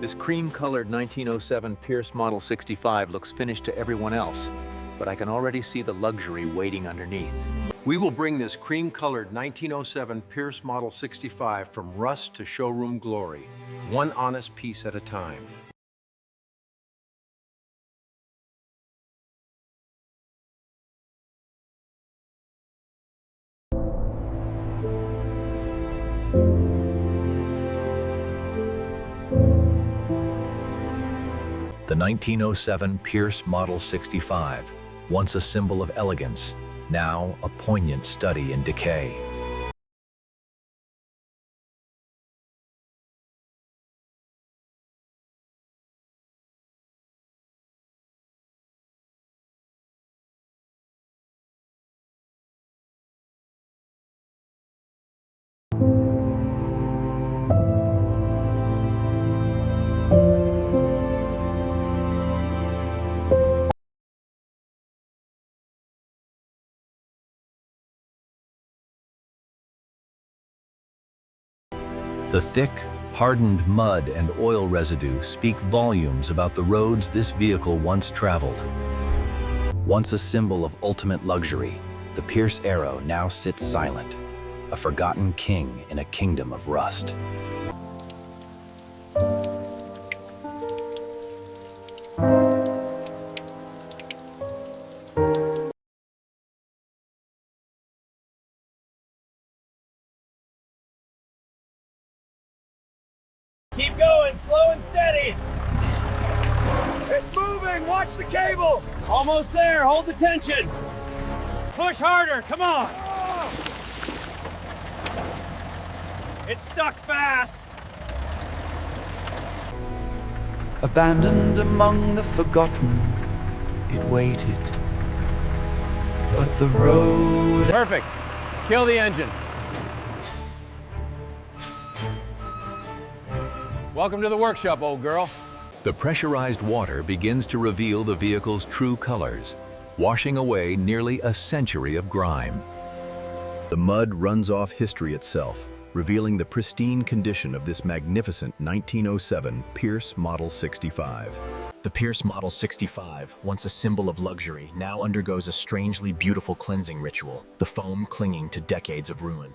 This cream-colored 1907 Pierce Model 65 looks finished to everyone else, but I can already see the luxury waiting underneath. We will bring this cream-colored 1907 Pierce Model 65 from rust to showroom glory, one honest piece at a time. The 1907 Pierce Model 65, once a symbol of elegance, now a poignant study in decay. The thick, hardened mud and oil residue speak volumes about the roads this vehicle once traveled. Once a symbol of ultimate luxury, the Pierce Arrow now sits silent, a forgotten king in a kingdom of rust. Keep going, slow and steady. It's moving, watch the cable. Almost there, hold the tension. Push harder, come on. It's stuck fast. Abandoned among the forgotten, it waited. But the road... Perfect. Kill the engine. Welcome to the workshop, old girl. The pressurized water begins to reveal the vehicle's true colors, washing away nearly a century of grime. The mud runs off history itself, revealing the pristine condition of this magnificent 1907 Pierce Model 65. The Pierce Model 65, once a symbol of luxury, now undergoes a strangely beautiful cleansing ritual, the foam clinging to decades of ruin.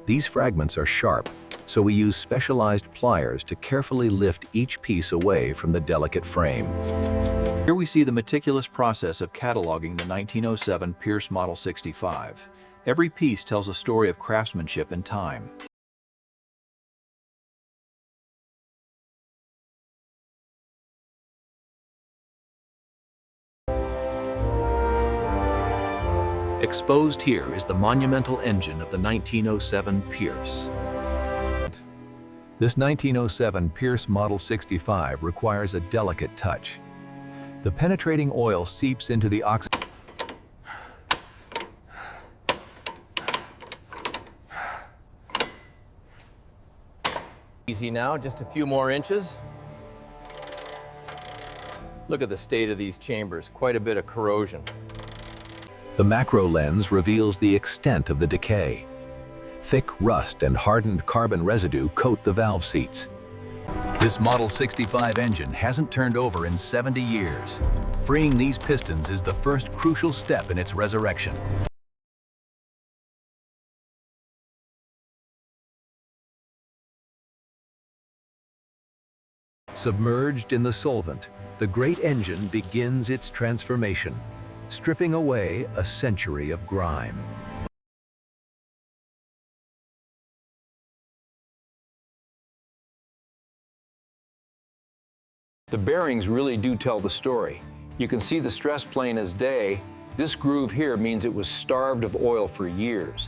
These fragments are sharp, so we use specialized pliers to carefully lift each piece away from the delicate frame. Here we see the meticulous process of cataloging the 1907 Pierce Model 65. Every piece tells a story of craftsmanship and time. Exposed here is the monumental engine of the 1907 Pierce. This 1907 Pierce Model 65 requires a delicate touch. The penetrating oil seeps into the oxygen. Easy now, just a few more inches. Look at the state of these chambers, quite a bit of corrosion. The macro lens reveals the extent of the decay. Thick rust and hardened carbon residue coat the valve seats. This Model 65 engine hasn't turned over in 70 years. Freeing these pistons is the first crucial step in its resurrection. Submerged in the solvent, the great engine begins its transformation, stripping away a century of grime. The bearings really do tell the story. You can see the stress plain as day. This groove here means it was starved of oil for years.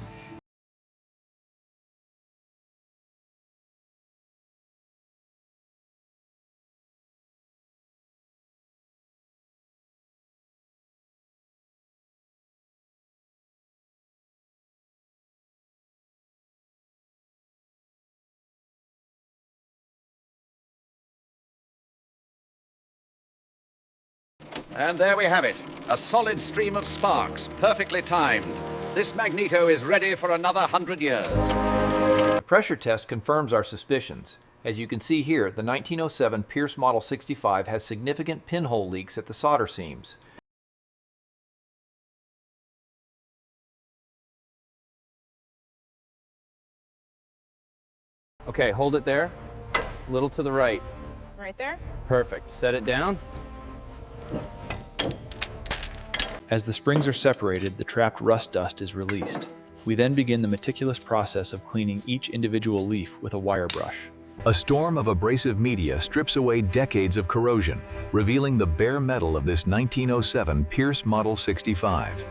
And there we have it, a solid stream of sparks, perfectly timed. This magneto is ready for another 100 years. The pressure test confirms our suspicions. As you can see here, the 1907 Pierce Model 65 has significant pinhole leaks at the solder seams. Okay, hold it there. A little to the right. Right there? Perfect. Set it down. As the springs are separated, the trapped rust dust is released. We then begin the meticulous process of cleaning each individual leaf with a wire brush. A storm of abrasive media strips away decades of corrosion, revealing the bare metal of this 1907 Pierce Model 65.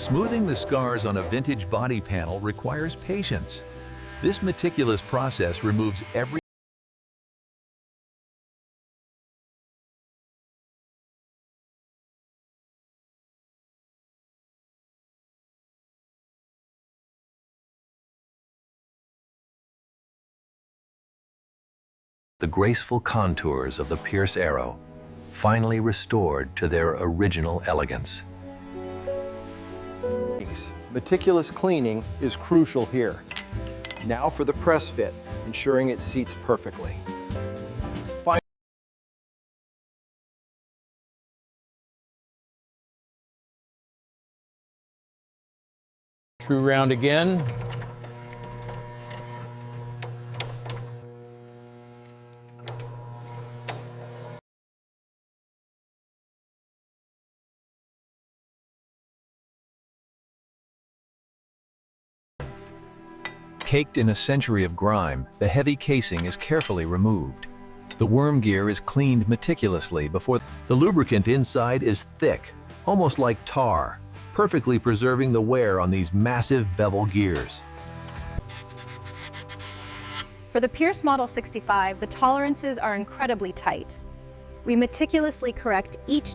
Smoothing the scars on a vintage body panel requires patience. This meticulous process removes every the graceful contours of the Pierce Arrow, finally restored to their original elegance. Meticulous cleaning is crucial here. Now for the press fit, ensuring it seats perfectly. True round again. Caked in a century of grime, the heavy casing is carefully removed. The worm gear is cleaned meticulously before the lubricant inside is thick, almost like tar, perfectly preserving the wear on these massive bevel gears. For the Pierce Model 65, the tolerances are incredibly tight. We meticulously correct each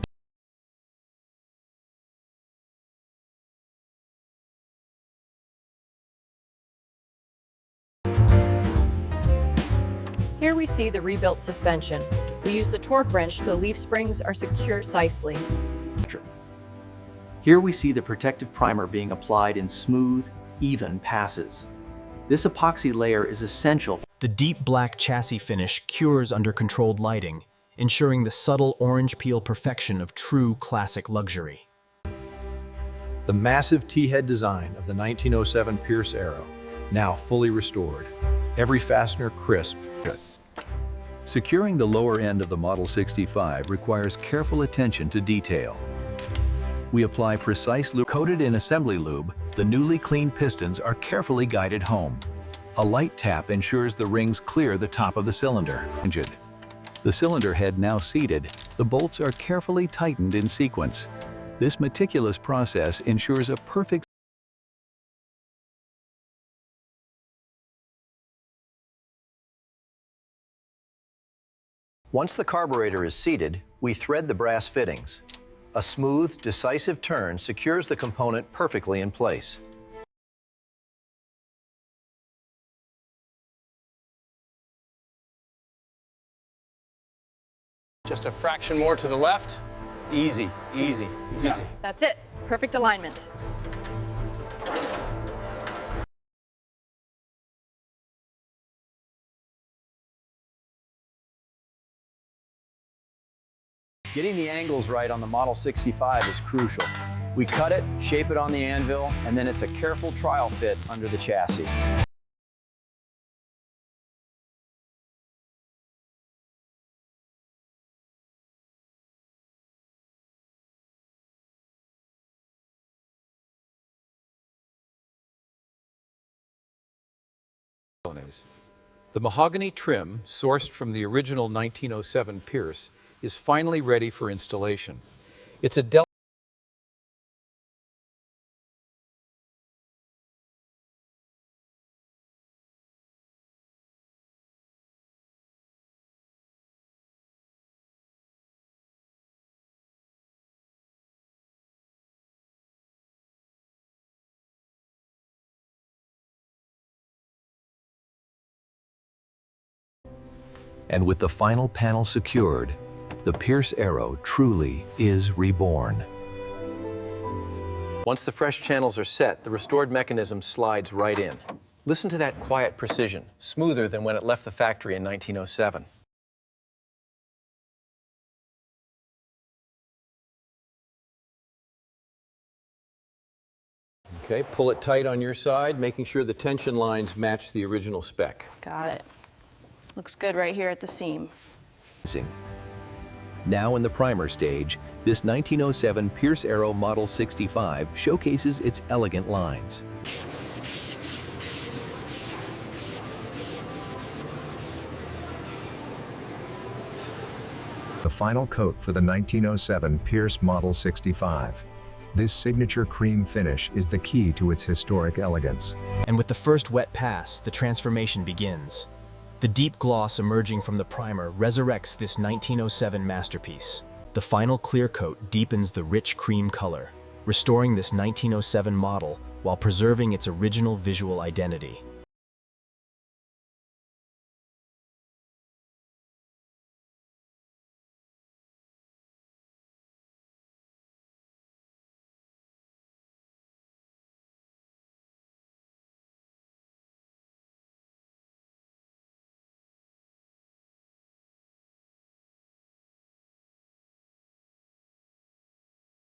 Here we see the rebuilt suspension. We use the torque wrench so the leaf springs are secured precisely. Here we see the protective primer being applied in smooth, even passes. This epoxy layer is essential. The deep black chassis finish cures under controlled lighting, ensuring the subtle orange peel perfection of true classic luxury. The massive T-head design of the 1907 Pierce Arrow, now fully restored. Every fastener crisp. Securing the lower end of the Model 65 requires careful attention to detail. We apply precise lube. Coated in assembly lube, the newly cleaned pistons are carefully guided home. A light tap ensures the rings clear the top of the cylinder. The cylinder head now seated, the bolts are carefully tightened in sequence. This meticulous process ensures a perfect Once the carburetor is seated, we thread the brass fittings. A smooth, decisive turn secures the component perfectly in place. Just a fraction more to the left. Easy, easy, easy. That's it. Perfect alignment. Getting the angles right on the Model 65 is crucial. We cut it, shape it on the anvil, and then it's a careful trial fit under the chassis. The mahogany trim, sourced from the original 1907 Pierce, is finally ready for installation. It's a And with the final panel secured, the Pierce Arrow truly is reborn. Once the fresh channels are set, the restored mechanism slides right in. Listen to that quiet precision, smoother than when it left the factory in 1907. Okay, pull it tight on your side, making sure the tension lines match the original spec. Got it. Looks good right here at the seam. Now in the primer stage, this 1907 Pierce Arrow Model 65 showcases its elegant lines. The final coat for the 1907 Pierce Model 65. This signature cream finish is the key to its historic elegance. And with the first wet pass, the transformation begins. The deep gloss emerging from the primer resurrects this 1907 masterpiece. The final clear coat deepens the rich cream color, restoring this 1907 model while preserving its original visual identity.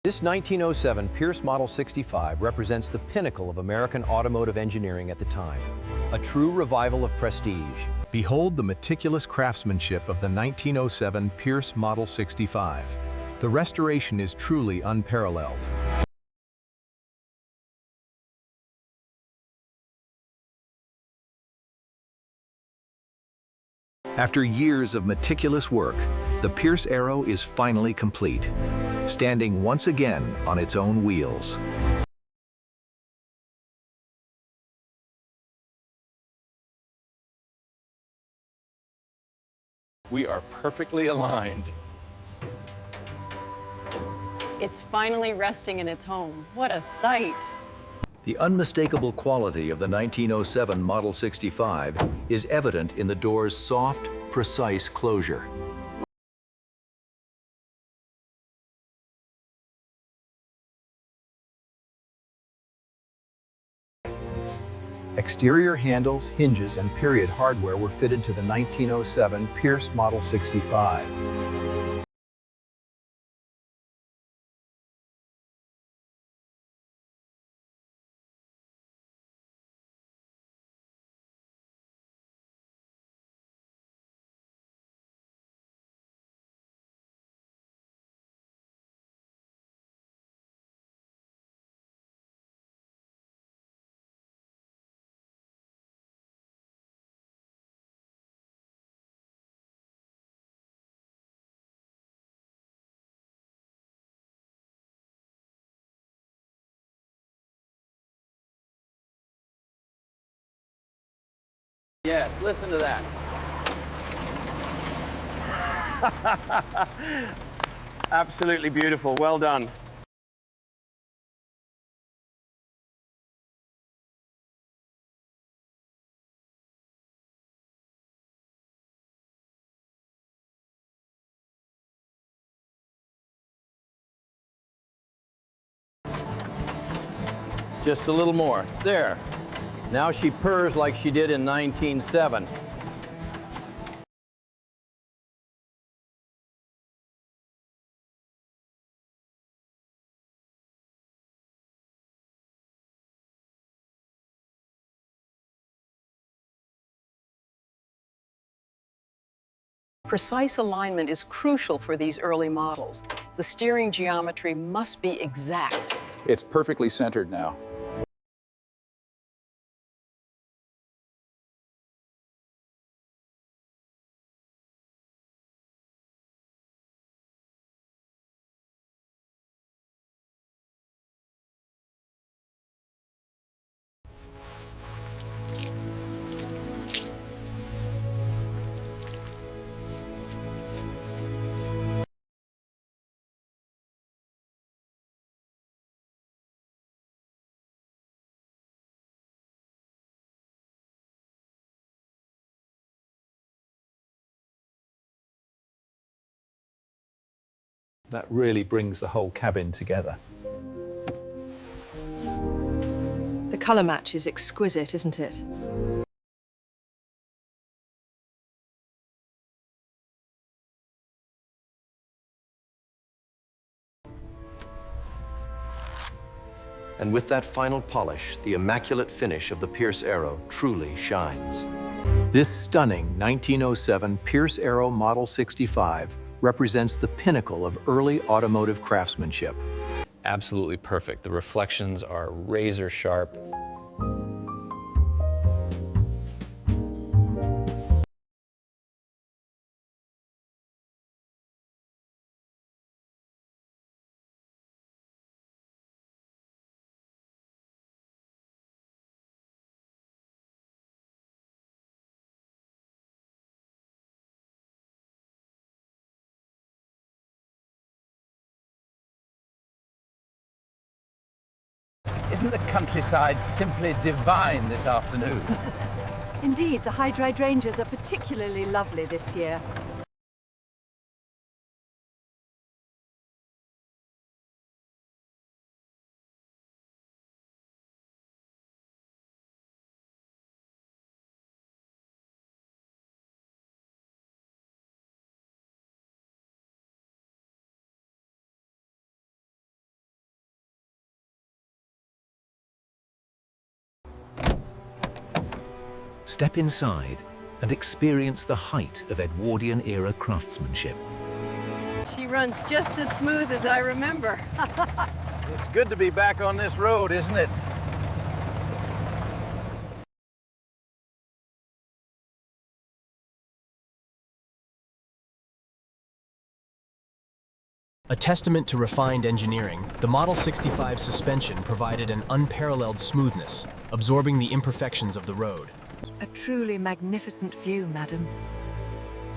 This 1907 Pierce Model 65 represents the pinnacle of American automotive engineering at the time, a true revival of prestige. Behold the meticulous craftsmanship of the 1907 Pierce Model 65. The restoration is truly unparalleled. After years of meticulous work, the Pierce Arrow is finally complete, standing once again on its own wheels. We are perfectly aligned. It's finally resting in its home. What a sight! The unmistakable quality of the 1907 Model 65 is evident in the door's soft, precise closure. Exterior handles, hinges, and period hardware were fitted to the 1907 Pierce Model 65. Yes, listen to that. Absolutely beautiful. Well done. Just a little more. There. Now she purrs like she did in 1907. Precise alignment is crucial for these early models. The steering geometry must be exact. It's perfectly centered now. That really brings the whole cabin together. The colour match is exquisite, isn't it? And with that final polish, the immaculate finish of the Pierce Arrow truly shines. This stunning 1907 Pierce Arrow Model 65 represents the pinnacle of early automotive craftsmanship. Absolutely perfect. The reflections are razor sharp. Isn't the countryside simply divine this afternoon? Indeed, the hydrangeas are particularly lovely this year. Step inside and experience the height of Edwardian-era craftsmanship. She runs just as smooth as I remember. It's good to be back on this road, isn't it? A testament to refined engineering, the Model 65 suspension provided an unparalleled smoothness, absorbing the imperfections of the road. A truly magnificent view, madam.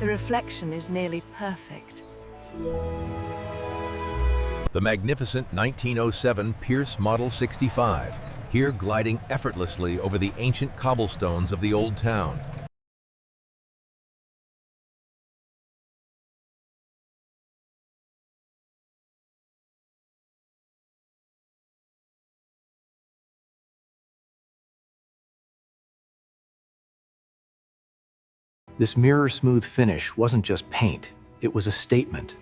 The reflection is nearly perfect. The magnificent 1907 Pierce Model 65, here gliding effortlessly over the ancient cobblestones of the Old Town. This mirror-smooth finish wasn't just paint, it was a statement,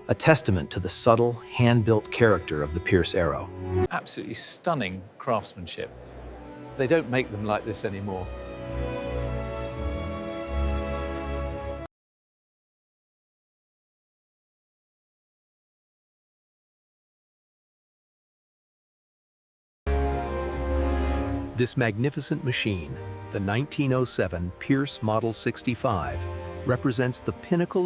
a testament to the subtle, hand-built character of the Pierce Arrow. Absolutely stunning craftsmanship. They don't make them like this anymore. This magnificent machine, the 1907 Pierce Model 65, represents the pinnacle.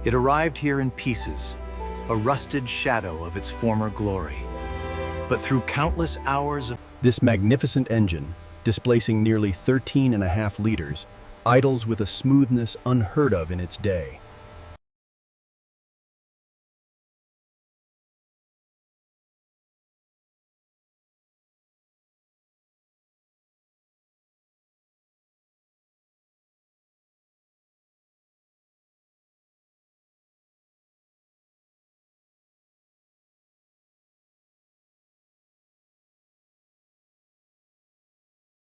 It arrived here in pieces, a rusted shadow of its former glory. But through countless hours of this magnificent engine, displacing nearly 13.5 liters, idles with a smoothness unheard of in its day.